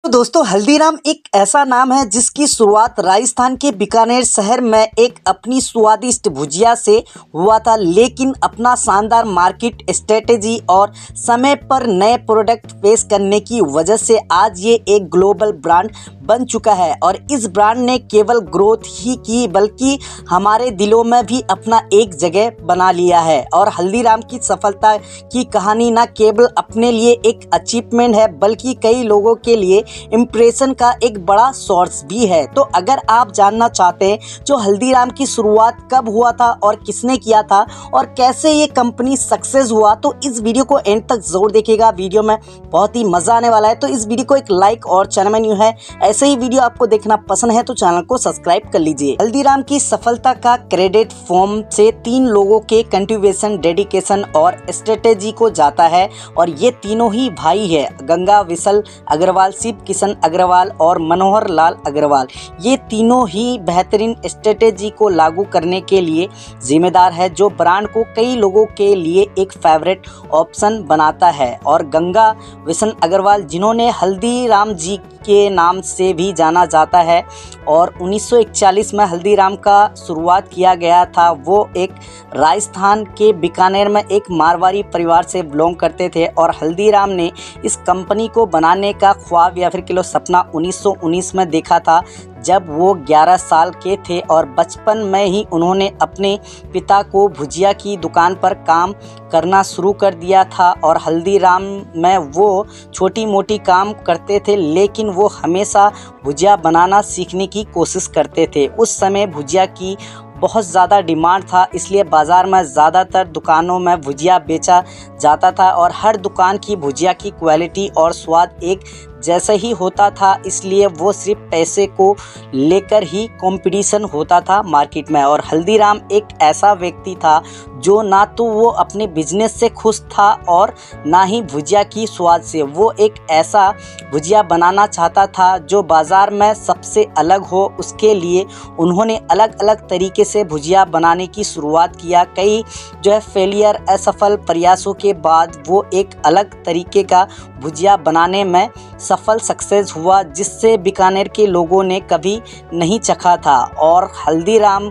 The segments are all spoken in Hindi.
तो दोस्तों हल्दीराम एक ऐसा नाम है जिसकी शुरुआत राजस्थान के बीकानेर शहर में एक अपनी स्वादिष्ट भुजिया से हुआ था, लेकिन अपना शानदार मार्केट स्ट्रेटेजी और समय पर नए प्रोडक्ट पेश करने की वजह से आज ये एक ग्लोबल ब्रांड बन चुका है। और इस ब्रांड ने केवल ग्रोथ ही की बल्कि हमारे दिलों में भी अपना एक जगह बना लिया है। और हल्दीराम की सफलता की कहानी न केवल अपने लिए एक अचीवमेंट है बल्कि कई लोगों के लिए इम्प्रेशन का एक बड़ा सोर्स भी है। तो अगर आप जानना चाहते हैं जो हल्दीराम की शुरुआत कब हुआ था और किसने किया था और कैसे ये कंपनी सक्सेस हुआ, तो इस वीडियो को एंड तक जरूर देखिएगा। वीडियो में बहुत ही मजा आने वाला है, तो इस वीडियो को एक लाइक और चैनल में न्यू है ऐसे ही वीडियो आपको देखना पसंद है तो चैनल को सब्सक्राइब कर लीजिए। हल्दीराम की सफलता का क्रेडिट फॉर्म से 3 लोगों के कंट्रीब्यूशन, डेडिकेशन और स्ट्रेटेजी को जाता है। और ये तीनों ही भाई है, गंगा विसल अग्रवाल, शिव किशन अग्रवाल और मनोहर लाल अग्रवाल। ये तीनों ही बेहतरीन स्ट्रेटेजी को लागू करने के लिए जिम्मेदार है जो ब्रांड को कई लोगों के लिए एक फेवरेट ऑप्शन बनाता है। और गंगा विशन अग्रवाल जिन्होंने हल्दीराम जी के नाम से भी जाना जाता है और 1941 में हल्दीराम का शुरुआत किया गया था। वो एक राजस्थान के बीकानेर में एक मारवाड़ी परिवार से बिलोंग करते थे और हल्दीराम ने इस कंपनी को बनाने का ख्वाब या फिर किलो सपना 1919 में देखा था जब वो 11 साल के थे। और बचपन में ही उन्होंने अपने पिता को भुजिया की दुकान पर काम करना शुरू कर दिया था। और हल्दीराम में वो छोटी मोटी काम करते थे लेकिन वो हमेशा भुजिया बनाना सीखने की कोशिश करते थे। उस समय भुजिया की बहुत ज़्यादा डिमांड था, इसलिए बाज़ार में ज़्यादातर दुकानों में भुजिया बेचा जाता था और हर दुकान की भुजिया की क्वालिटी और स्वाद एक जैसा ही होता था, इसलिए वो सिर्फ पैसे को लेकर ही कंपटीशन होता था मार्केट में। और हल्दीराम एक ऐसा व्यक्ति था जो ना तो वो अपने बिजनेस से खुश था और ना ही भुजिया की स्वाद से। वो एक ऐसा भुजिया बनाना चाहता था जो बाज़ार में सबसे अलग हो। उसके लिए उन्होंने अलग अलग तरीके से भुजिया बनाने की शुरुआत किया। कई फेलियर, असफल प्रयासों के बाद वो एक अलग तरीके का भुजिया बनाने में सफल सक्सेस हुआ जिससे बीकानेर के लोगों ने कभी नहीं चखा था। और हल्दीराम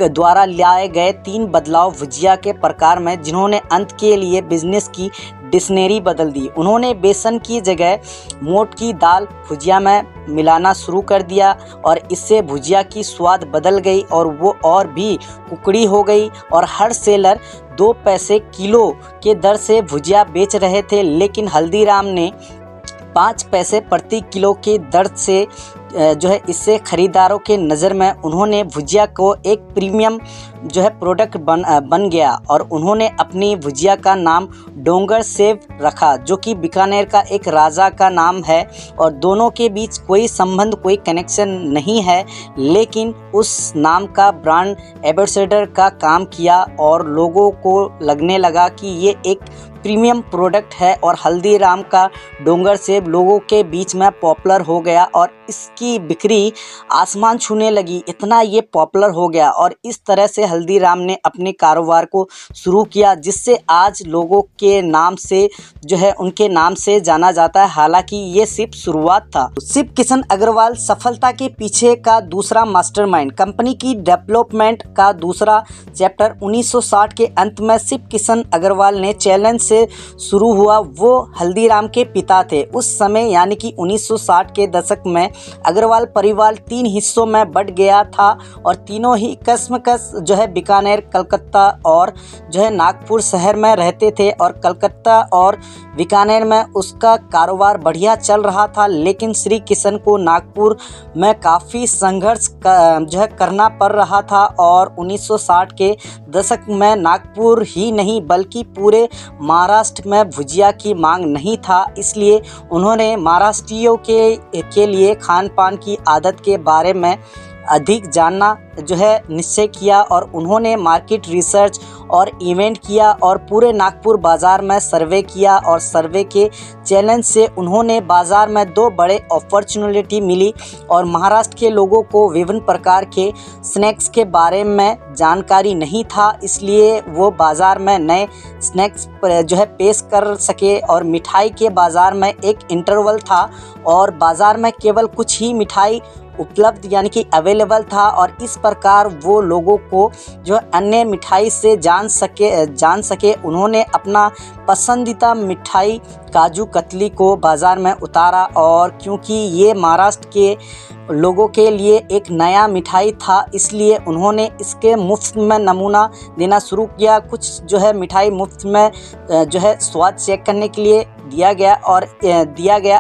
द्वारा लाए गए 3 बदलाव भुजिया के प्रकार में जिन्होंने अंत के लिए बिजनेस की डिक्शनरी बदल दी। उन्होंने बेसन की जगह मोट की दाल भुजिया में मिलाना शुरू कर दिया और इससे भुजिया की स्वाद बदल गई और वो और भी कुकड़ी हो गई। और हर सेलर 2 पैसे किलो के दर से भुजिया बेच रहे थे, लेकिन हल्दीराम ने 5 पैसे प्रति किलो के दर से इससे खरीदारों के नज़र में उन्होंने भुजिया को एक प्रीमियम प्रोडक्ट बन गया। और उन्होंने अपनी भुजिया का नाम डोंगर सेव रखा जो कि बीकानेर का एक राजा का नाम है। और दोनों के बीच कोई संबंध, कोई कनेक्शन नहीं है, लेकिन उस नाम का ब्रांड एम्बेसडर का काम किया और लोगों को लगने लगा कि ये एक प्रीमियम प्रोडक्ट है। और हल्दीराम का डोंगर सेव लोगों के बीच में पॉपुलर हो गया और इसकी बिक्री आसमान छूने लगी, इतना ये पॉपुलर हो गया। और इस तरह से हल्दीराम ने अपने कारोबार को शुरू किया जिससे आज लोगों के नाम से उनके नाम से जाना जाता है, हालांकि ये सिर्फ शुरुआत था। शिव किशन अग्रवाल सफलता के पीछे का दूसरा मास्टरमाइंड, कंपनी की डेवलपमेंट का दूसरा चैप्टर 1960 के अंत में शिव किशन अग्रवाल ने चैलेंज से शुरू हुआ। वो हल्दीराम के पिता थे उस समय, यानी कि 1960 के दशक में अग्रवाल परिवार 3 हिस्सों में बंट गया था और तीनों ही कस्मकस बीकानेर, कलकत्ता और नागपुर शहर में रहते थे। और कलकत्ता और बीकानेर में उसका कारोबार बढ़िया चल रहा था, लेकिन श्री किशन को नागपुर में काफ़ी संघर्ष करना पड़ रहा था। और 1960 के दशक में नागपुर ही नहीं बल्कि पूरे महाराष्ट्र में भुजिया की मांग नहीं था, इसलिए उन्होंने महाराष्ट्रियों के लिए खान पान की आदत के बारे में अधिक जानना जो है निश्चय किया और उन्होंने मार्केट रिसर्च और इवेंट किया और पूरे नागपुर बाज़ार में सर्वे किया और सर्वे के चैलेंज से उन्होंने बाज़ार में 2 बड़े अपॉर्चुनिटी मिली और महाराष्ट्र के लोगों को विभिन्न प्रकार के स्नैक्स के बारे में जानकारी नहीं था, इसलिए वो बाज़ार में नए स्नैक्स जो है पेश कर सके और मिठाई के बाज़ार में एक इंटरवल था और बाज़ार में केवल कुछ ही मिठाई उपलब्ध यानी कि अवेलेबल था और इस प्रकार वो लोगों को जो अन्य मिठाई से जान सके उन्होंने अपना पसंदीदा मिठाई काजू कतली को बाज़ार में उतारा और क्योंकि ये महाराष्ट्र के लोगों के लिए एक नया मिठाई था इसलिए उन्होंने इसके मुफ्त में नमूना देना शुरू किया। कुछ जो है मिठाई मुफ्त में जो है स्वाद चेक करने के लिए दिया गया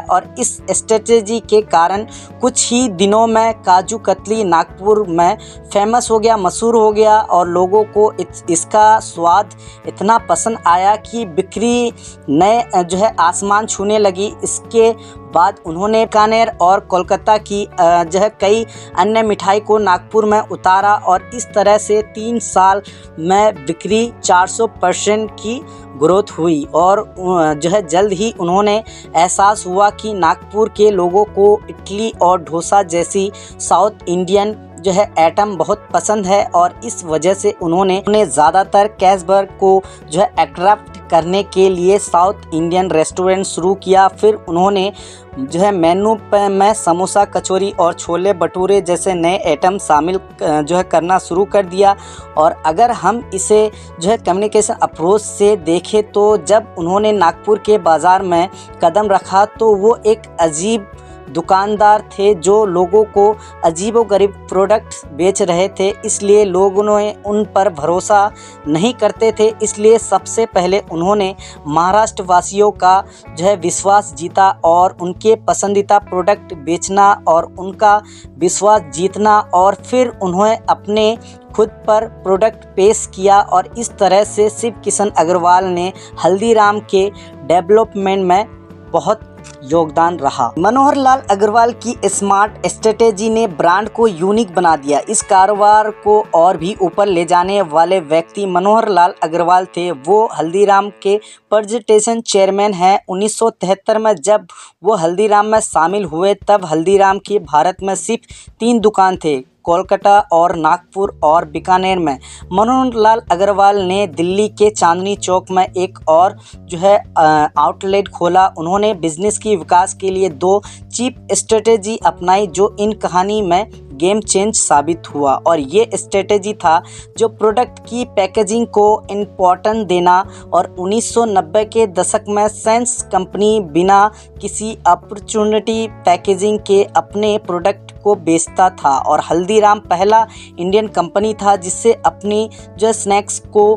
और इस स्ट्रेटेजी के कारण कुछ ही दिनों में काजू कतली नागपुर में फेमस हो गया, मशहूर हो गया और लोगों को इसका स्वाद इतना पसंद आया कि बिक्री नए जो है आसमान छूने लगी। इसके बाद उन्होंने बीकानेर और कोलकाता की जो है कई अन्य मिठाई को नागपुर में उतारा और इस तरह से 3 साल में बिक्री 400% की ग्रोथ हुई और जो है जल्द ही उन्होंने एहसास हुआ कि नागपुर के लोगों को इडली और डोसा जैसी साउथ इंडियन जो है आइटम बहुत पसंद है और इस वजह से उन्होंने ज़्यादातर कैशबर्ग को जो है अट्रैक्ट करने के लिए साउथ इंडियन रेस्टोरेंट शुरू किया। फिर उन्होंने जो है मेन्यू में समोसा, कचौरी और छोले भटूरे जैसे नए आइटम शामिल जो है करना शुरू कर दिया। और अगर हम इसे जो है कम्युनिकेशन अप्रोच से देखें तो जब उन्होंने नागपुर के बाज़ार में कदम रखा तो वो एक अजीब दुकानदार थे जो लोगों को अजीबोगरीब प्रोडक्ट्स बेच रहे थे, इसलिए लोगों ने उन पर भरोसा नहीं करते थे। इसलिए सबसे पहले उन्होंने महाराष्ट्र वासियों का जो है विश्वास जीता और उनके पसंदीदा प्रोडक्ट बेचना और उनका विश्वास जीतना और फिर उन्हें अपने खुद पर प्रोडक्ट पेश किया और इस तरह से शिव किशन अग्रवाल ने हल्दीराम के डेवलपमेंट में बहुत योगदान रहा। मनोहर लाल अग्रवाल की स्मार्ट स्ट्रेटेजी ने ब्रांड को यूनिक बना दिया। इस कारोबार को और भी ऊपर ले जाने वाले व्यक्ति मनोहर लाल अग्रवाल थे। वो हल्दीराम के प्रेजेंटेशन चेयरमैन हैं। 1973 में जब वो हल्दीराम में शामिल हुए तब हल्दीराम की भारत में सिर्फ 3 दुकान थे, कोलकाता और नागपुर और बीकानेर में। मनोहर लाल अग्रवाल ने दिल्ली के चांदनी चौक में एक और जो है आउटलेट खोला। उन्होंने बिजनेस की विकास के लिए 2 चीप स्ट्रेटेजी अपनाई जो इन कहानी में गेम चेंज साबित हुआ और ये स्ट्रेटेजी था जो प्रोडक्ट की पैकेजिंग को इम्पोर्टेंस देना और 1990 के दशक में सेंस कंपनी बिना किसी अपॉर्चुनिटी पैकेजिंग के अपने प्रोडक्ट को बेचता था और हल्दीराम पहला इंडियन कंपनी था जिससे अपनी जो स्नैक्स को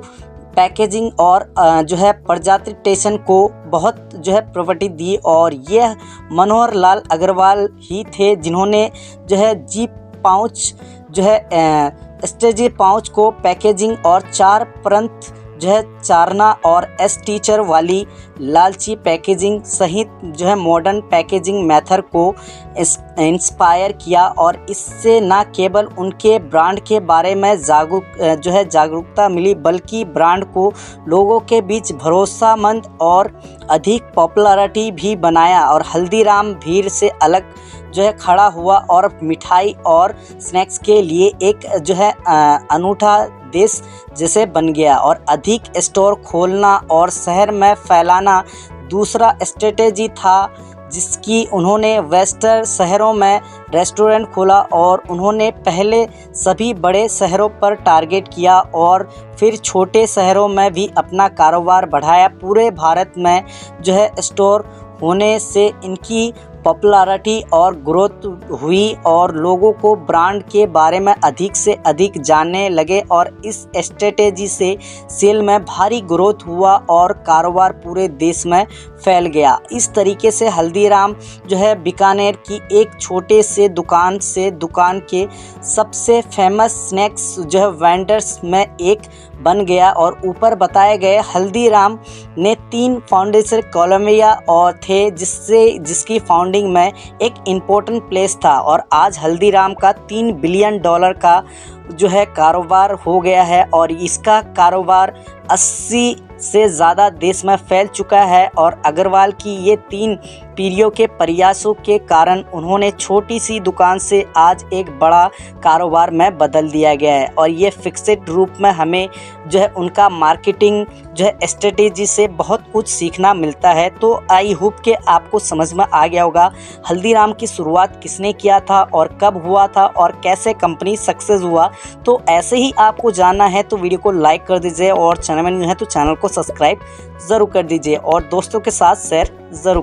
पैकेजिंग और जो है प्रेजेंटेशन को बहुत जो है प्रॉपर्टी दी और यह मनोहर लाल अग्रवाल ही थे जिन्होंने जो है जीप पाउच जो है स्ट्रेटेजी पाउच को पैकेजिंग और 4 परंत जो है चारना और एस टीचर वाली लालची पैकेजिंग सहित जो है मॉडर्न पैकेजिंग मेथड को इंस्पायर किया और इससे न केवल उनके ब्रांड के बारे में जागरूकता मिली बल्कि ब्रांड को लोगों के बीच भरोसेमंद और अधिक पॉपुलैरिटी भी बनाया और हल्दीराम भीड़ से अलग जो है खड़ा हुआ और मिठाई और स्नैक्स के लिए एक जो है अनूठा देश जैसे बन गया और अधिक स्टोर खोलना और शहर में फैलाना दूसरा स्ट्रेटेजी था जिसकी उन्होंने वेस्टर्न शहरों में रेस्टोरेंट खोला और उन्होंने पहले सभी बड़े शहरों पर टारगेट किया और फिर छोटे शहरों में भी अपना कारोबार बढ़ाया। पूरे भारत में जो है स्टोर होने से इनकी पॉपुलैरिटी और ग्रोथ हुई और लोगों को ब्रांड के बारे में अधिक से अधिक जानने लगे और इस स्ट्रेटेजी से सेल में भारी ग्रोथ हुआ और कारोबार पूरे देश में फैल गया। इस तरीके से हल्दीराम जो है बीकानेर की एक छोटे से दुकान के सबसे फेमस स्नैक्स जो है वेंडर्स में एक बन गया और ऊपर बताए गए हल्दीराम ने 3 फाउंडेशन कोलंबिया और थे जिसकी फाउंडेशन सराउंडिंग में एक इम्पोर्टेंट प्लेस था और आज हल्दीराम का $3 बिलियन का जो है कारोबार हो गया है और इसका कारोबार 80 से ज़्यादा देश में फैल चुका है। और अग्रवाल की ये 3 पीढ़ियों के प्रयासों के कारण उन्होंने छोटी सी दुकान से आज एक बड़ा कारोबार में बदल दिया गया है और ये फिक्सेड रूप में हमें जो है उनका मार्केटिंग जो है स्ट्रेटेजी से बहुत कुछ सीखना मिलता है। तो आई होप कि आपको समझ में आ गया होगा हल्दीराम की शुरुआत किसने किया था और कब हुआ था और कैसे कंपनी सक्सेस हुआ। तो ऐसे ही आपको जानना है तो वीडियो को लाइक कर दीजिए और चैनल में न्यू है तो चैनल को सब्सक्राइब ज़रूर कर दीजिए और दोस्तों के साथ शेयर ज़रूर